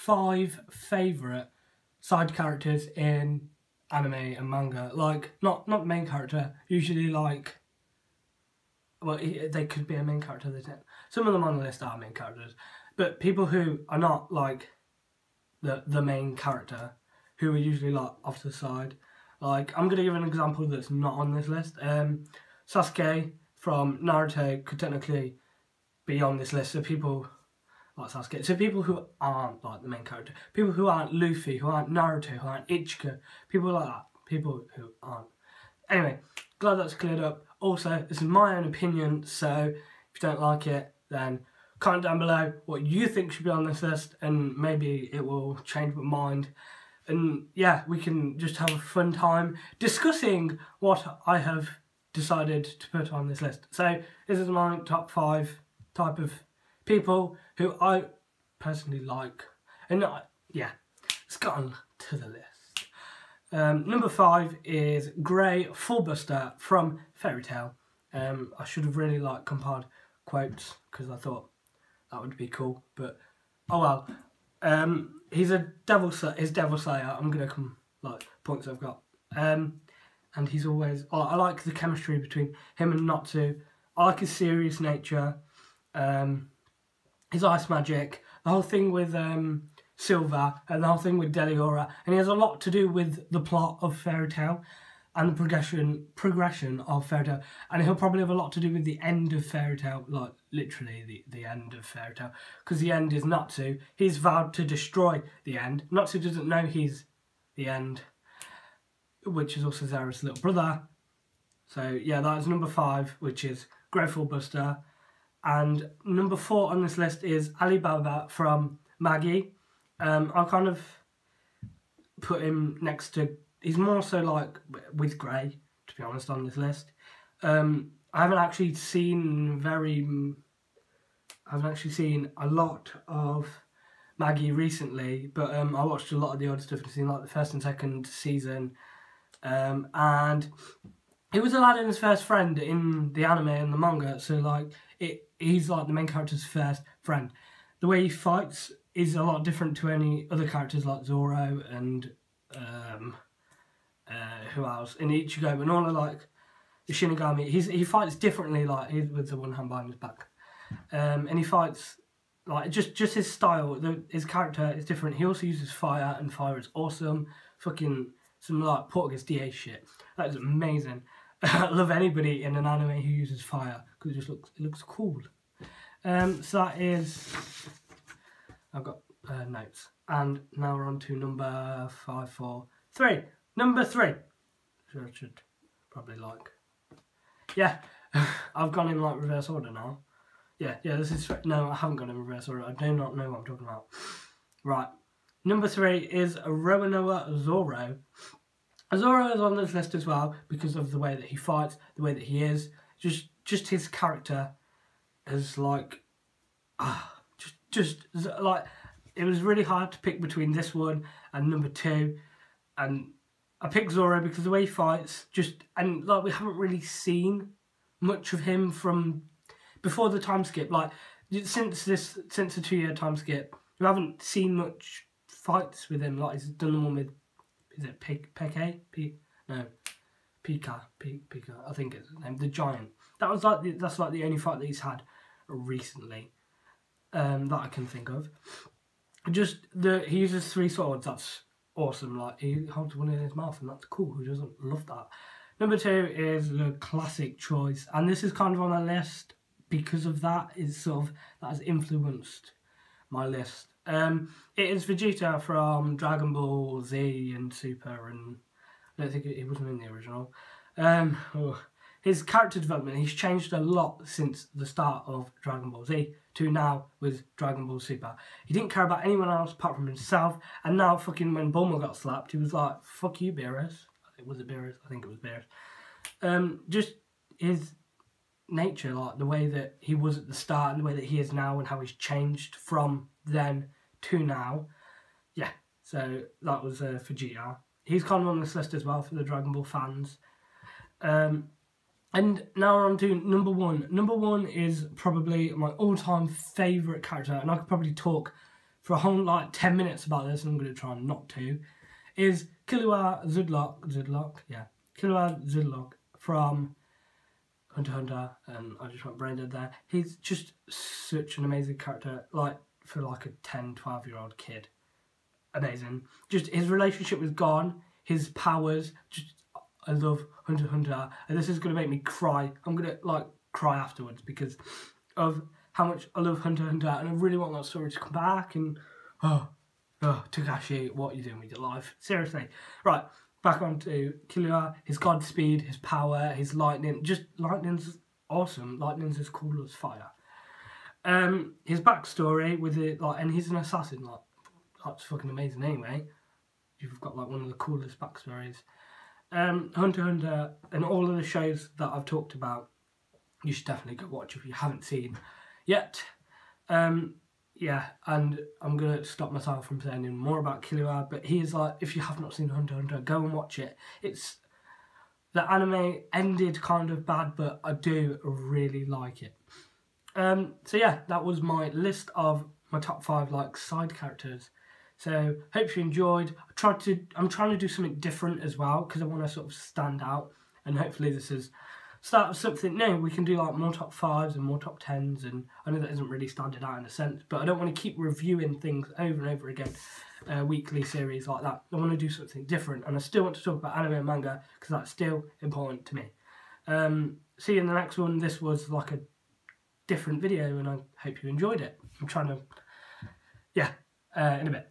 5 favourite side characters in anime and manga. Like, not the main character, usually like, well, they could be a main character. Some of them on the list are main characters, but people who are not like the main character, who are usually like off to the side. Like, I'm going to give an example that's not on this list. Sasuke from Naruto could technically be on this list, so people like Sasuke. So people who aren't like the main character, people who aren't Luffy, who aren't Naruto, who aren't Ichigo, people like that, people who aren't. Anyway, glad that's cleared up. Also, this is my own opinion, so if you don't like it, then comment down below what you think should be on this list, and maybe it will change my mind. And yeah, we can just have a fun time discussing what I have decided to put on this list. So this is my top 5 type of people who I personally like. And yeah, let's get on to the list. Number 5 is Grey Fullbuster from Fairy Tail. I should have really like compiled quotes because I thought that would be cool, but oh well. He's a Devil Slayer. I'm gonna come like points I've got. And he's always. I like the chemistry between him and Natsu. I like his serious nature. His ice magic. The whole thing with Silver and the whole thing with Deliora, and he has a lot to do with the plot of Fairy Tail and the progression of Fairy Tail, and he'll probably have a lot to do with the end of Fairy Tail, like literally the end of Fairy Tail, because the end is Natsu. He's vowed to destroy the end. Natsu doesn't know he's the end, which is also Zera's little brother. So yeah, that is number 5, which is Grey Fullbuster. And number 4 on this list is Alibaba from Maggie. I kind of put him next to. He's more so like with Grey, to be honest, on this list. I haven't actually seen a lot of Maggie recently, but I watched a lot of the other stuff and seen like the first and second season. And he was Aladdin's first friend in the anime and the manga, so like he's like the main character's first friend. The way he fights is a lot different to any other characters like Zoro and who else? In Ichigo, and all of like the Shinigami. He fights differently, like with the one hand behind his back, and he fights like just his style. His character is different. He also uses fire, and fire is awesome. Fucking some like Portuguese DA shit. That is amazing. I love anybody in an anime who uses fire because it looks cool. So that is. I've got notes, and now we're on to number 5, 4, 3. Number 3, which I should probably like. Yeah, I've gone in like reverse order now. Yeah, this is. No, I haven't gone in reverse order. I do not know what I'm talking about. Right, number 3 is Roronoa Zoro. Zoro is on this list as well because of the way that he fights, the way that he is. Just his character is like, just like. It was really hard to pick between this one and number 2, and I picked Zoro because the way he fights, and like we haven't really seen much of him from before the time skip. Like since the 2-year time skip, we haven't seen much fights with him. Like he's done the one with, is it Pika? I think it's his name, the giant. That's like the only fight that he's had recently that I can think of. He uses 3 swords. That's awesome. Like he holds one in his mouth, and that's cool. Who doesn't love that? Number 2 is the classic choice, and this is kind of on the list because of that. That has influenced my list. It is Vegeta from Dragon Ball Z and Super, and I don't think he wasn't in the original. His character development, he's changed a lot since the start of Dragon Ball Z to now with Dragon Ball Super. He didn't care about anyone else apart from himself, and now fucking when Bulma got slapped, he was like, fuck you, Beerus. I think it was Beerus. Just his nature, like the way that he was at the start and the way that he is now and how he's changed from then to now. Yeah, so that was Vegeta. He's kind of on this list as well for the Dragon Ball fans. And now we're on to number 1. Number 1 is probably my all-time favourite character, and I could probably talk for a whole like 10 minutes about this, and I'm going to try not to, is Killua Zudlock, yeah, Killua Zudlock from Hunter x Hunter, and I just went brain dead there. He's just such an amazing character, like for like a 10, 12-year-old kid. Amazing. Just his relationship with Gon, his powers, just I love Hunter x Hunter, and this is going to make me cry. I'm going to like cry afterwards because of how much I love Hunter x Hunter, and I really want that story to come back, and Takashi, what are you doing with your life? Seriously. Right, back on to Killua, his god speed, his power, his lightning. Just lightning's awesome. Lightning's as cool as fire. His backstory with it, like, and he's an assassin, like, that's fucking amazing anyway. You've got like one of the coolest backstories. Hunter x Hunter and all of the shows that I've talked about, you should definitely go watch if you haven't seen yet. Yeah, and I'm going to stop myself from saying more about Killua, but he is like, if you have not seen Hunter x Hunter, go and watch it. It's, the anime ended kind of bad, but I do really like it. So yeah, that was my list of my top 5 like side characters. So hope you enjoyed. I'm trying to do something different as well, because I want to sort of stand out, and hopefully this is start of something new. We can do like more top 5s and more top 10s, and I know that isn't really standing out in a sense, but I don't want to keep reviewing things over and over again, weekly series like that. I want to do something different, and I still want to talk about anime and manga because that's still important to me. See you in the next one. This was like a different video, and I hope you enjoyed it. I'm trying to, yeah, in a bit.